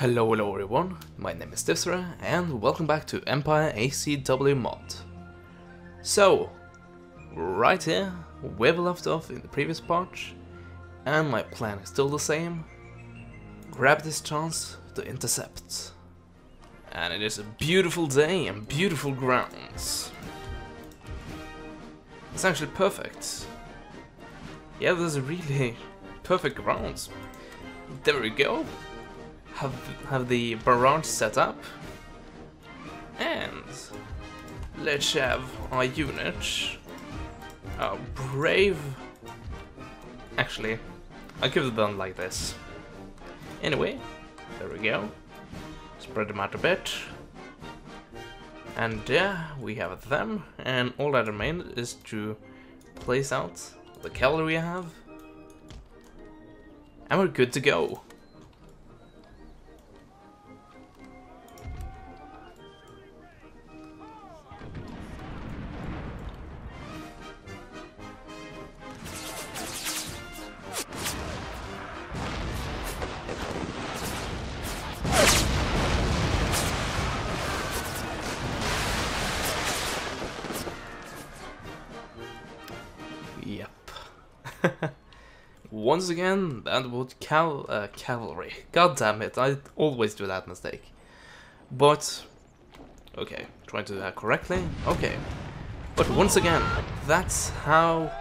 Hello everyone, my name is Divsera and welcome back to Empire ACW mod. So, right here, where we left off in the previous part, and my plan is still the same. Grab this chance to intercept. And it is a beautiful day and beautiful grounds. It's actually perfect. Yeah, there's a really perfect grounds. There we go. Have the barrage set up, and let's have our unit, our brave. Actually, I could have done like this. Anyway, there we go. Spread them out a bit, and yeah, we have them. And all that remains is to place out the cavalry we have, and we're good to go. Yep. Once again, that would cavalry. God damn it, I always do that mistake. But, okay, trying to do that correctly. Okay. But once again, that's how,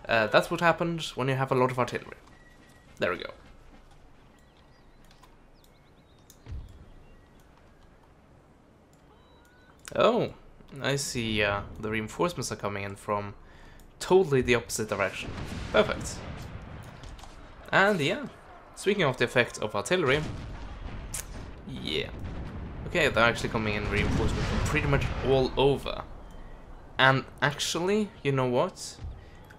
that's what happens when you have a lot of artillery. There we go. Oh, I see the reinforcements are coming in from totally the opposite direction. Perfect. And yeah, speaking of the effect of artillery, yeah. Okay, they're actually coming in reinforcements from pretty much all over. And actually, you know what?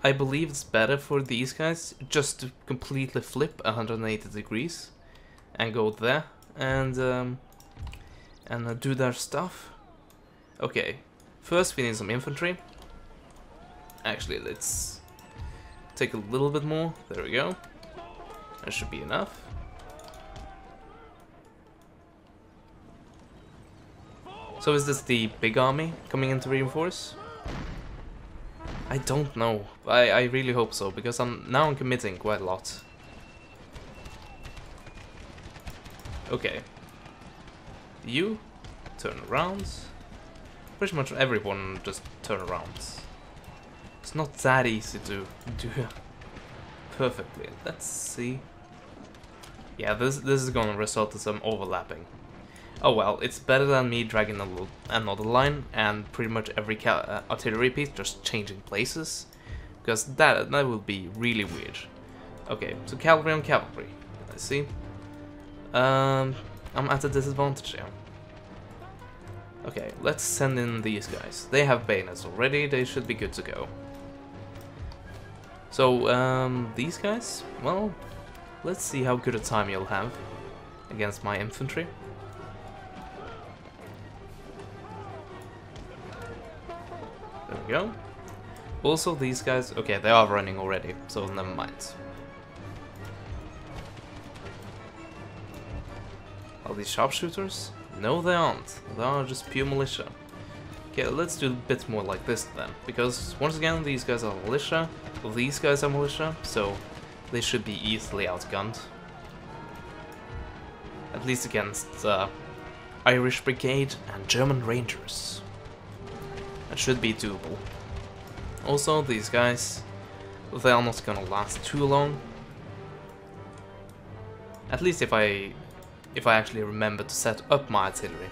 I believe it's better for these guys just to completely flip 180 degrees and go there and do their stuff. Okay, first we need some infantry. Actually, let's take a little bit more. There we go. That should be enough. So is this the big army coming in to reinforce? I don't know. I really hope so, because I'm committing quite a lot. Okay. You turn around. Pretty much everyone just turn around. It's not that easy to do perfectly. Let's see. Yeah, this is gonna result in some overlapping. Oh well, it's better than me dragging another line and pretty much every artillery piece just changing places, because that will be really weird. Okay, so cavalry on cavalry. Let's see. I'm at a disadvantage here. Okay, let's send in these guys. They have bayonets already. They should be good to go. So, these guys, well, let's see how good a time you'll have against my infantry. There we go. Also, these guys, okay, they are running already, so never mind. Are these sharpshooters? No, they aren't. They are just pure militia. Okay, let's do a bit more like this then, because once again, these guys are militia. These guys are militia, so they should be easily outgunned. At least against Irish Brigade and German Rangers. That should be doable. Also, these guys, they are not gonna last too long. At least if I actually remember to set up my artillery.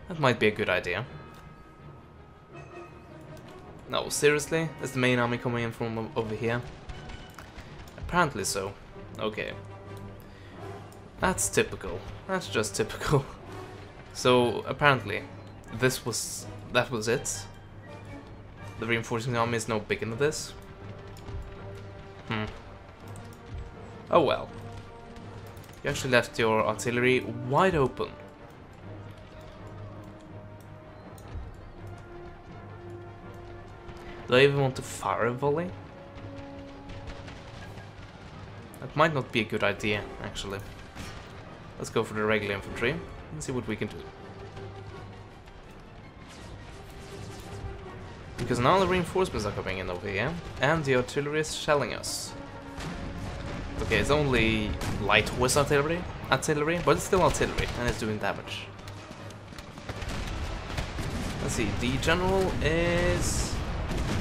That might be a good idea. No, seriously? Is the main army coming in from over here? Apparently so. Okay. That's typical. That's just typical. So, apparently, that was it. The reinforcing army is no big into this. Oh well. You actually left your artillery wide open. Do I even want to fire a volley? That might not be a good idea, actually. Let's go for the regular infantry and see what we can do. Because now the reinforcements are coming in over here, and the artillery is shelling us. Okay, it's only light horse artillery, but it's still artillery, and it's doing damage. Let's see, the general is...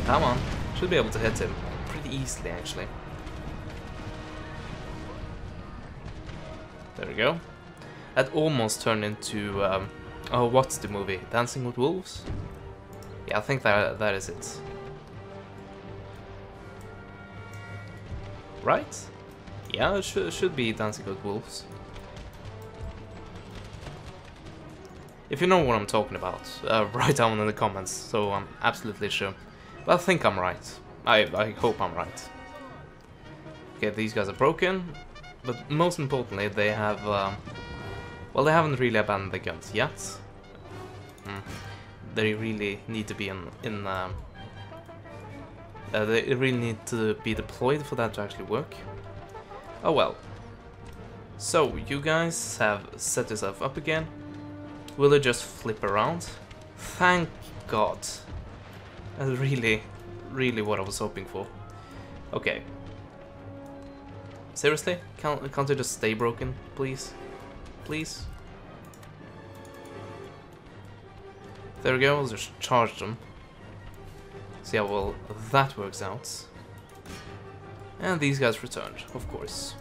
Come on, should be able to hit him pretty easily, actually. There we go. That almost turned into, oh, what's the movie? Dancing with Wolves? Yeah, I think that is it. Right? Yeah, it should be Dancing with Wolves. If you know what I'm talking about, write down in the comments, so I'm absolutely sure. But I think I'm right. I hope I'm right. Okay, these guys are broken, but most importantly, they have, well, they haven't really abandoned the guns yet. They really need to be they really need to be deployed for that to actually work. Oh well. So, you guys have set yourself up again. Will it just flip around? Thank God. That's really what I was hoping for. Okay. Seriously? Can't it just stay broken, please? Please? There we go, I'll just charge them. See how well that works out. And these guys returned, of course.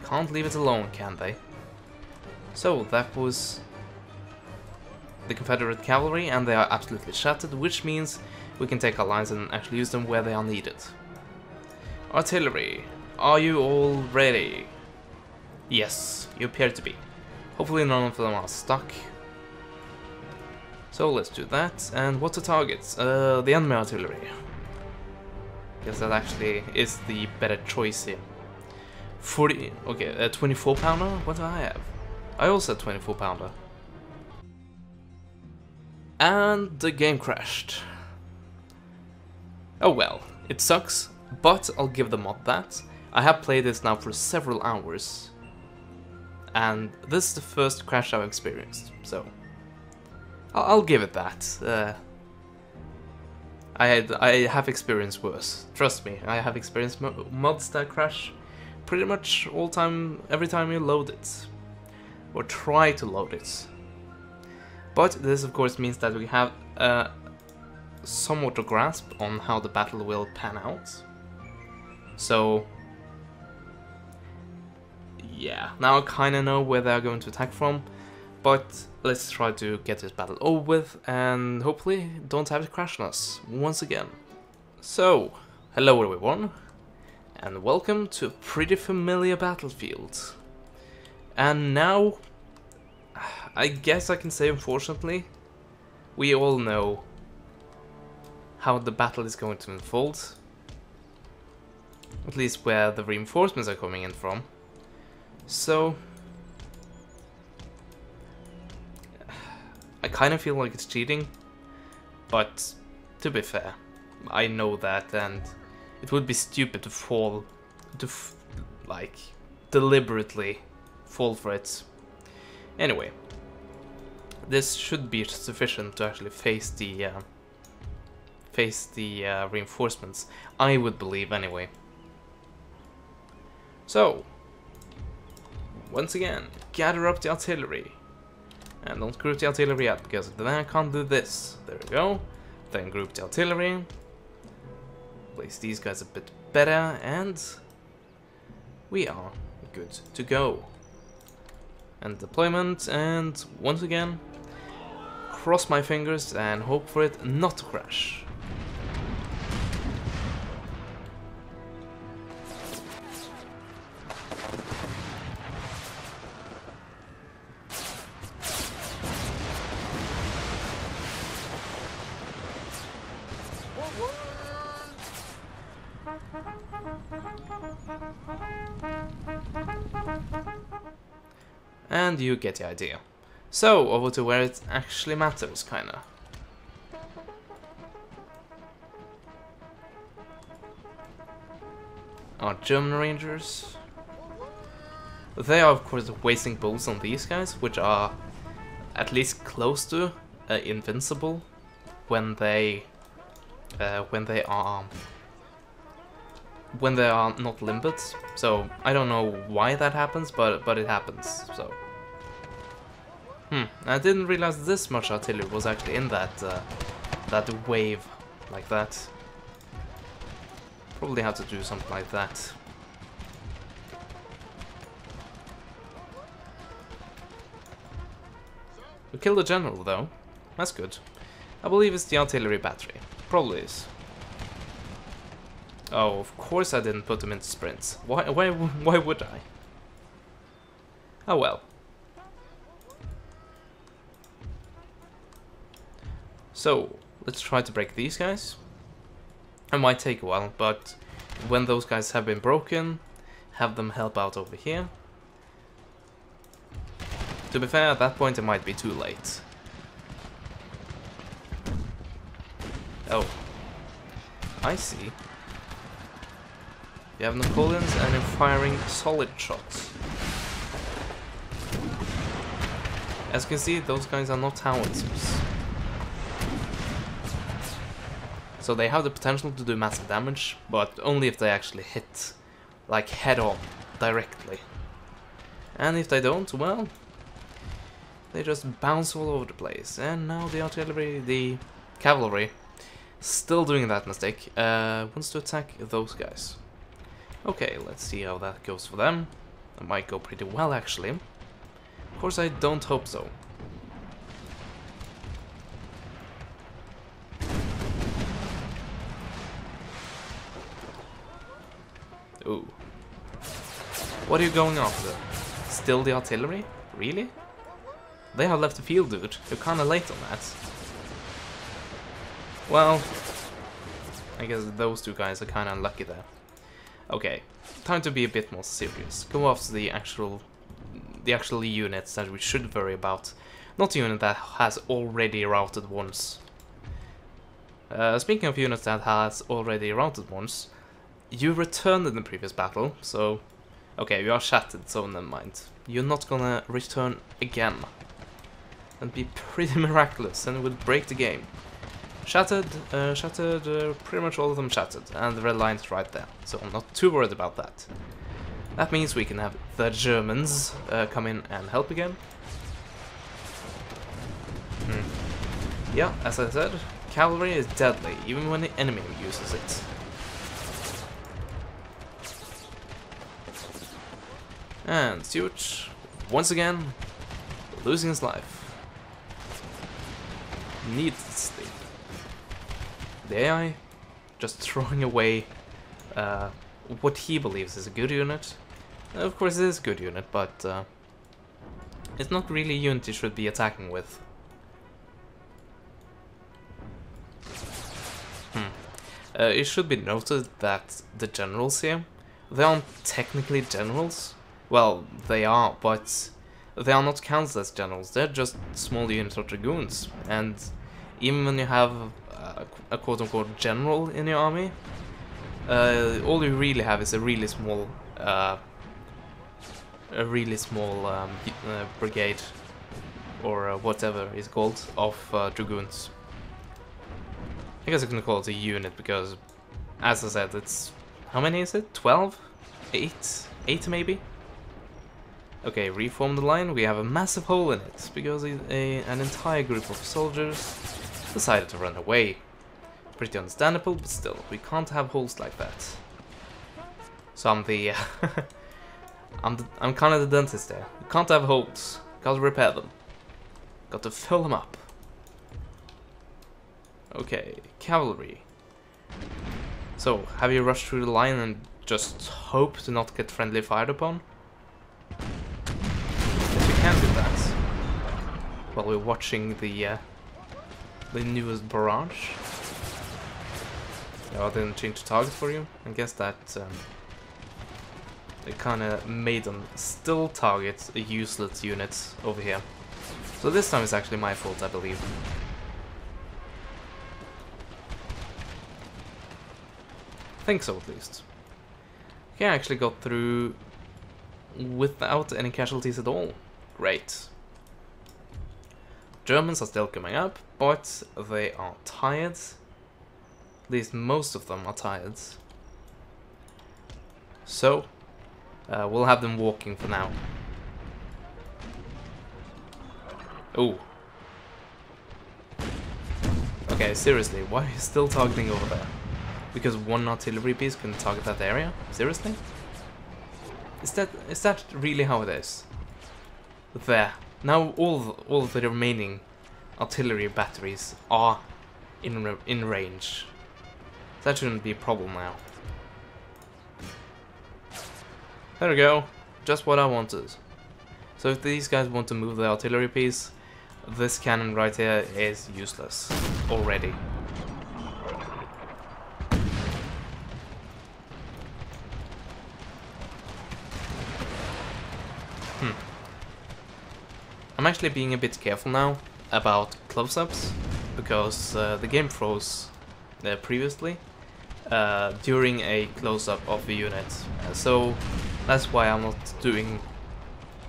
Can't leave it alone, can they? So, that was the Confederate cavalry, and they are absolutely shattered, which means we can take our lines and actually use them where they are needed. Artillery, are you all ready? Yes, you appear to be. Hopefully none of them are stuck. So let's do that. And what's the targets? The enemy artillery. Guess that actually is the better choice here. 40. Okay, a 24 pounder. What do I have? I also had 24 pounder. And the game crashed. Oh well, it sucks, but I'll give the mod that. I have played this now for several hours, and this is the first crash I've experienced, so I'll give it that. I have experienced worse. Trust me, I have experienced mods that crash pretty much every time you load it, or try to load it. But this of course means that we have somewhat a grasp on how the battle will pan out. So yeah, now I kinda know where they're going to attack from, but let's try to get this battle over with and hopefully don't have it crash on us once again. So, hello everyone, and welcome to a pretty familiar battlefield. And now, I guess I can say unfortunately, we all know how the battle is going to unfold. At least where the reinforcements are coming in from. So, I kind of feel like it's cheating, but to be fair, I know that, and it would be stupid to like, deliberately fall for it. Anyway, this should be sufficient to actually face the reinforcements, I would believe anyway. So, once again, gather up the artillery. And don't group the artillery yet, because then I can't do this. There we go. Then group the artillery. Place these guys a bit better, and we are good to go. And deployment, and once again, cross my fingers and hope for it not to crash. And you get the idea. So, over to where it actually matters, kinda. Our German Rangers. They are of course wasting bullets on these guys, which are at least close to invincible when they are not limbered. So I don't know why that happens, but it happens. So I didn't realize this much artillery was actually in that that wave like that. Probably have to do something like that. We killed the general though. That's good. I believe it's the artillery battery. Probably is. Oh, of course I didn't put them into sprints. Why would I? Oh well. So, let's try to break these guys. It might take a while, but when those guys have been broken, have them help out over here. To be fair, at that point it might be too late. Oh. I see. You have Napoleons and you're firing solid shots. As you can see, those guys are not howitzers. So they have the potential to do massive damage, but only if they actually hit, like, head on, directly. And if they don't, well, they just bounce all over the place. And now the cavalry, still doing that mistake, wants to attack those guys. Okay, let's see how that goes for them. It might go pretty well, actually. Of course, I don't hope so. Ooh. What are you going after? Still the artillery? Really? They have left the field, dude. You're kinda late on that. Well, I guess those two guys are kinda unlucky there. Okay, time to be a bit more serious. Go after the actual units that we should worry about. Not a unit that has already routed once. Speaking of units that has already routed once, you returned in the previous battle, so... Okay, you are shattered, so never mind. You're not gonna return again. That'd be pretty miraculous, and it would break the game. Shattered, pretty much all of them shattered, and the red line's right there, so I'm not too worried about that. That means we can have the Germans come in and help again. Yeah, as I said, cavalry is deadly, even when the enemy uses it. And Stuart, once again, losing his life. Needlessly. The AI just throwing away what he believes is a good unit. Of course it is a good unit, but it's not really a unit you should be attacking with. It should be noted that the generals here, they aren't technically generals. Well, they are, but they are not counted as generals. They're just small units of dragoons. And even when you have a quote-unquote general in your army, all you really have is a really small brigade, or whatever it's called, of dragoons. I guess I can call it a unit because, as I said, it's... How many is it? 12? 8? 8 maybe? Okay, reform the line. We have a massive hole in it because an entire group of soldiers decided to run away. Pretty understandable, but still, we can't have holes like that. So I'm the... I'm kind of the dentist there. We can't have holes. Got to repair them. Got to fill them up. Okay, cavalry. So, have you rushed through the line and just hope to not get friendly fired upon? We can do that while we're watching the newest barrage. Oh, I didn't change the target for you. I guess that it kind of made them still target a useless unit over here. So this time it's actually my fault, I believe. I think so, at least. Okay, I actually got through without any casualties at all. Great. Germans are still coming up, but they are tired. At least most of them are tired. So, we'll have them walking for now. Oh. Okay, seriously, why are you still targeting over there? Because one artillery piece can target that area? Seriously? Is that really how it is? There. Now all of the remaining artillery batteries are in range. That shouldn't be a problem now. There we go. Just what I wanted. So if these guys want to move the artillery piece, this cannon right here is useless already. I'm actually being a bit careful now about close-ups, because the game froze previously during a close-up of the unit. So that's why I'm not doing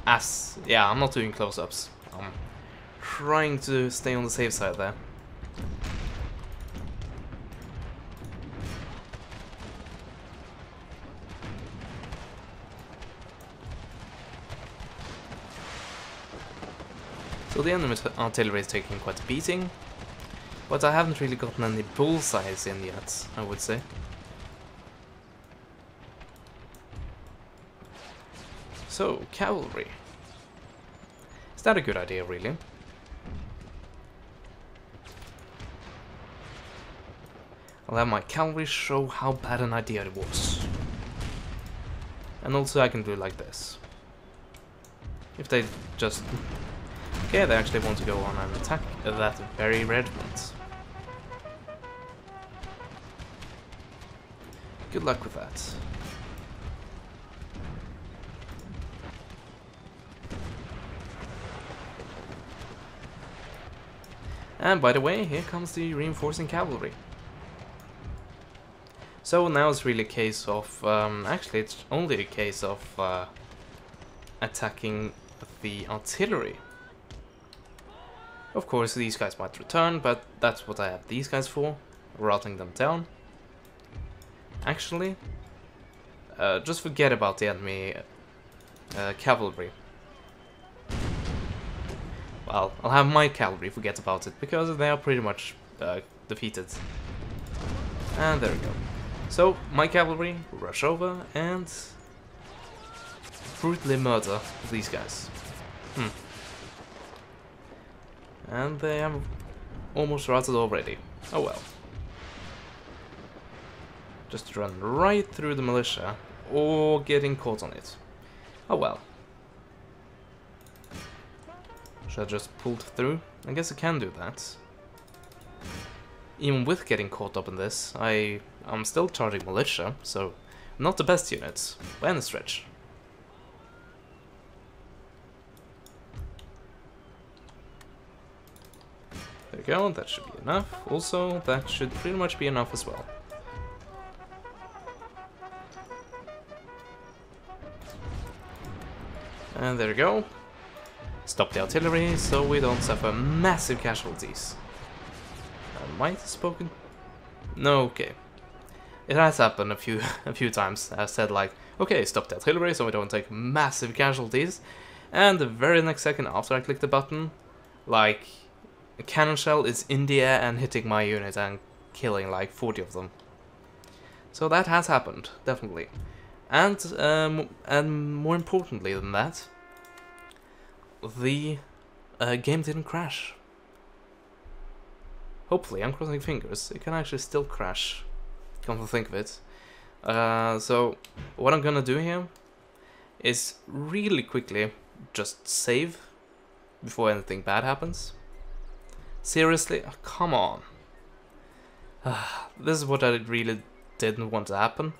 I'm not doing close-ups. I'm trying to stay on the safe side there. So the enemy artillery is taking quite a beating, but I haven't really gotten any bullseyes in yet, I would say. So, cavalry. Is that a good idea, really? I'll have my cavalry show how bad an idea it was. And also I can do it like this. If they just... Okay, they actually want to go on and attack that very regiment. Good luck with that. And by the way, here comes the reinforcing cavalry. So now it's really a case of... actually, it's only a case of attacking the artillery. Of course, these guys might return, but that's what I have these guys for, routing them down. Actually, just forget about the enemy cavalry. Well, I'll have my cavalry forget about it, because they are pretty much defeated. And there we go. So, my cavalry rush over and brutally murder these guys. And they have almost routed already. Oh well. Just run right through the militia, or getting caught on it. Oh well. Should I just pull through? I guess I can do that. Even with getting caught up in this, I'm still charging militia, so not the best units, by any stretch. There we go, that should be enough. Also, that should pretty much be enough as well. And there we go. Stop the artillery so we don't suffer massive casualties. I might have spoken... No, okay. It has happened a few times. I said like, okay, stop the artillery so we don't take massive casualties. And the very next second after I click the button, like, a cannon shell is in the air and hitting my unit and killing like 40 of them. So that has happened, definitely. And more importantly than that, the game didn't crash. Hopefully, I'm crossing fingers, it can actually still crash, come to think of it. So, what I'm gonna do here is really quickly just save before anything bad happens. Seriously? Oh, come on. This is what I really didn't want to happen.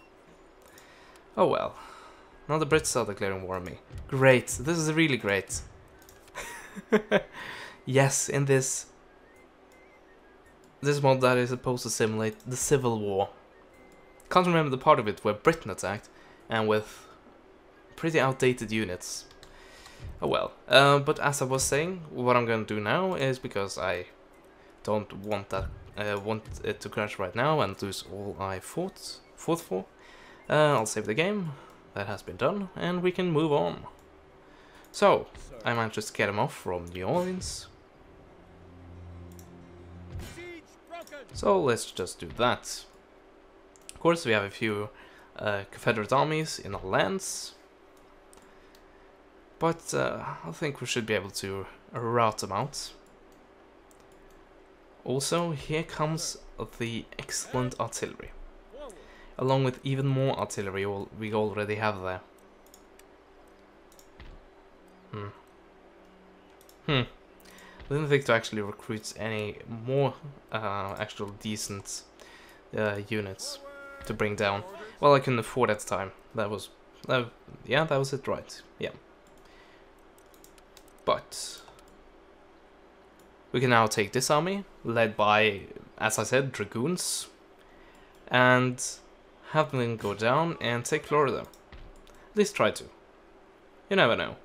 Oh well. Now the Brits are declaring war on me. Great, this is really great. Yes, in this mod that is supposed to simulate the Civil War. Can't remember the part of it where Britain attacked, and with pretty outdated units. Oh well. But as I was saying, what I'm gonna do now is, because I don't want that want it to crash right now and lose all I fought for, I'll save the game. That has been done, and we can move on. So, I managed to scare them off from New Orleans. So let's just do that. Of course, we have a few Confederate armies in our lands, but I think we should be able to rout them out. Also, here comes the excellent artillery, along with even more artillery we already have there. I didn't think to actually recruit any more actual decent units to bring down. Well, I couldn't afford at the time. Yeah, that was it, right? Yeah. But we can now take this army, led by, as I said, dragoons, and have them go down and take Florida. At least try to. You never know.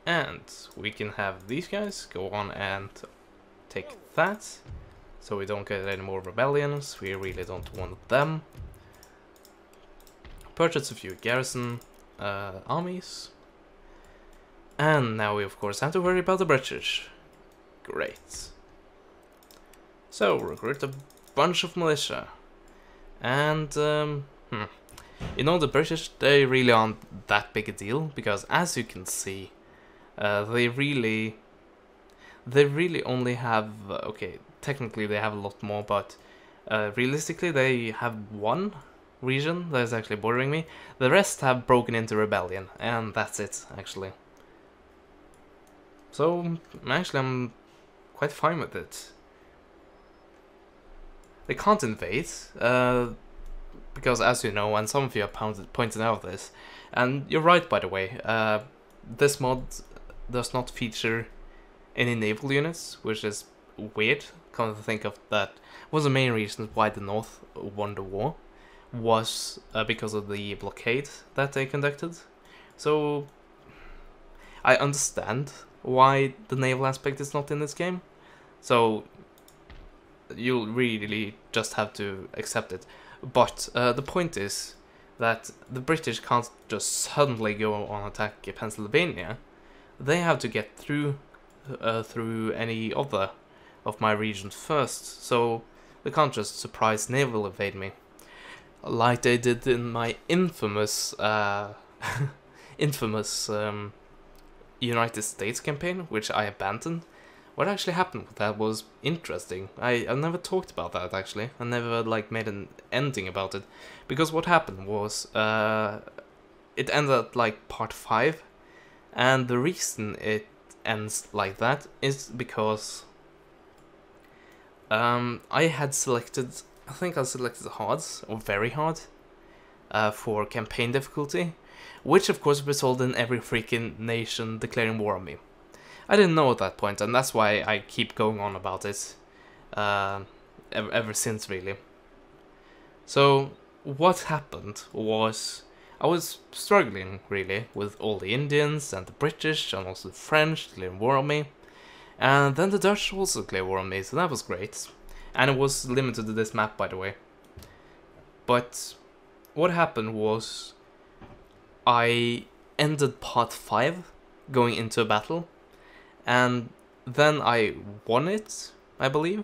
And we can have these guys go on and take that, so we don't get any more rebellions. We really don't want them. Purchase a few garrison armies. And now we of course have to worry about the British. Great. So, recruit a bunch of militia. And, you know, the British, they really aren't that big a deal, because as you can see, they really only have, okay, technically they have a lot more, but realistically they have one region that is actually bordering me. The rest have broken into rebellion, and that's it, actually. So, actually I'm quite fine with it. They can't invade, because as you know, and some of you have pointed out this, and you're right by the way, this mod does not feature any naval units, which is weird, come to think of that. Was the main reason why the North won the war, was because of the blockade that they conducted. So, I understand why the naval aspect is not in this game, so you'll really just have to accept it. But the point is that the British can't just suddenly go on attack Pennsylvania. They have to get through any other of my regions first, so they can't just surprise naval invade me, like they did in my infamous United States campaign, which I abandoned. What actually happened with that was interesting. I've never talked about that, actually. I never made an ending about it, because what happened was it ended at part 5, and the reason it ends like that is because I had selected, I think I selected hard or very hard for campaign difficulty, which of course resulted in every freaking nation declaring war on me. I didn't know at that point, and that's why I keep going on about it ever since, really. So what happened was I was struggling really with all the Indians and the British and also the French declaring war on me, and then the Dutch also declared war on me, so that was great. And it was limited to this map, by the way. But what happened was I ended part 5 going into a battle, and then I won it, I believe.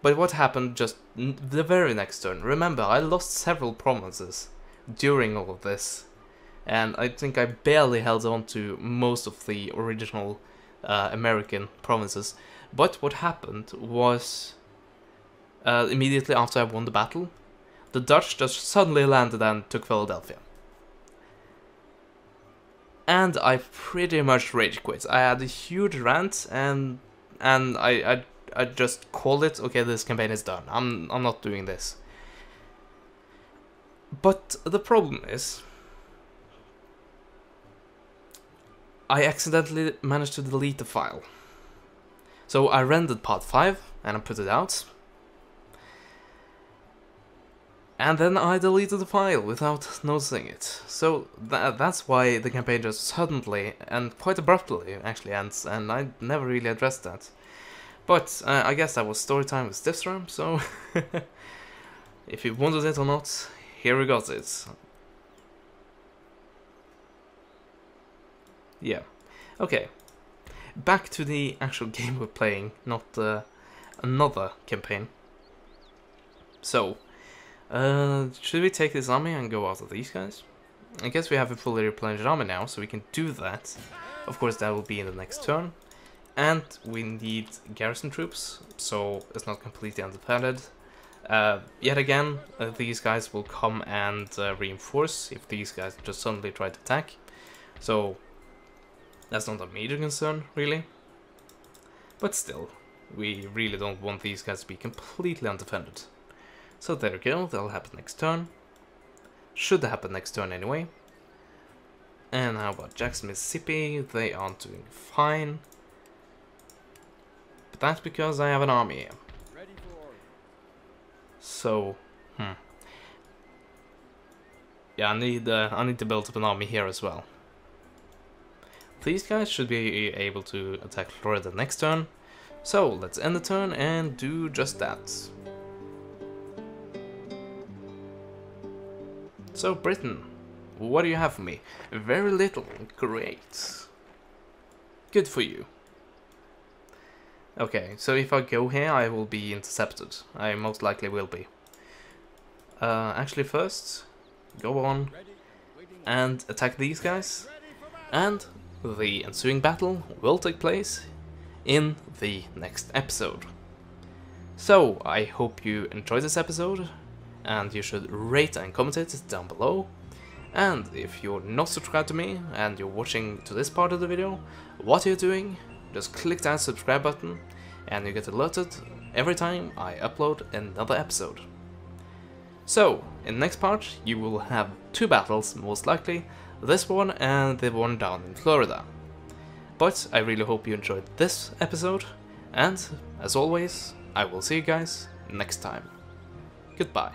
But what happened just the very next turn? Remember, I lost several provinces during all of this, and I think I barely held on to most of the original American provinces. But what happened was, immediately after I won the battle, the Dutch just suddenly landed and took Philadelphia. And I pretty much rage quit. I had a huge rant, and I just called it, okay, this campaign is done. I'm not doing this. But the problem is, I accidentally managed to delete the file. So I rendered part 5 and I put it out. And then I deleted the file without noticing it. So that's why the campaign just suddenly and quite abruptly actually ends, and I never really addressed that. But I guess that was story time with Stiffstrom, so if you wanted it or not, here we got it. Yeah. Okay. Back to the actual game we're playing, not another campaign. So, should we take this army and go after these guys? I guess we have a fully replenished army now, so we can do that. Of course, that will be in the next turn. And we need garrison troops, so it's not completely undefended. Yet again, these guys will come and reinforce if these guys just suddenly try to attack. So, that's not a major concern, really. But still, we really don't want these guys to be completely undefended. So there we go, that'll happen next turn. Should happen next turn anyway. And how about Jackson, Mississippi? They aren't doing fine. But that's because I have an army here. So, yeah, I need to build up an army here as well. These guys should be able to attack Florida next turn. So let's end the turn and do just that. So Britain, what do you have for me? Very little. Great. Good for you. Okay, so if I go here, I will be intercepted. I most likely will be. Actually first, go on and attack these guys. And the ensuing battle will take place in the next episode. So, I hope you enjoyed this episode. And you should rate and comment it down below. And if you're not subscribed to me and you're watching to this part of the video, what are you doing? Just click that subscribe button and you get alerted every time I upload another episode. So, in the next part you will have 2 battles most likely, this one and the one down in Florida. But I really hope you enjoyed this episode, and as always, I will see you guys next time. Goodbye.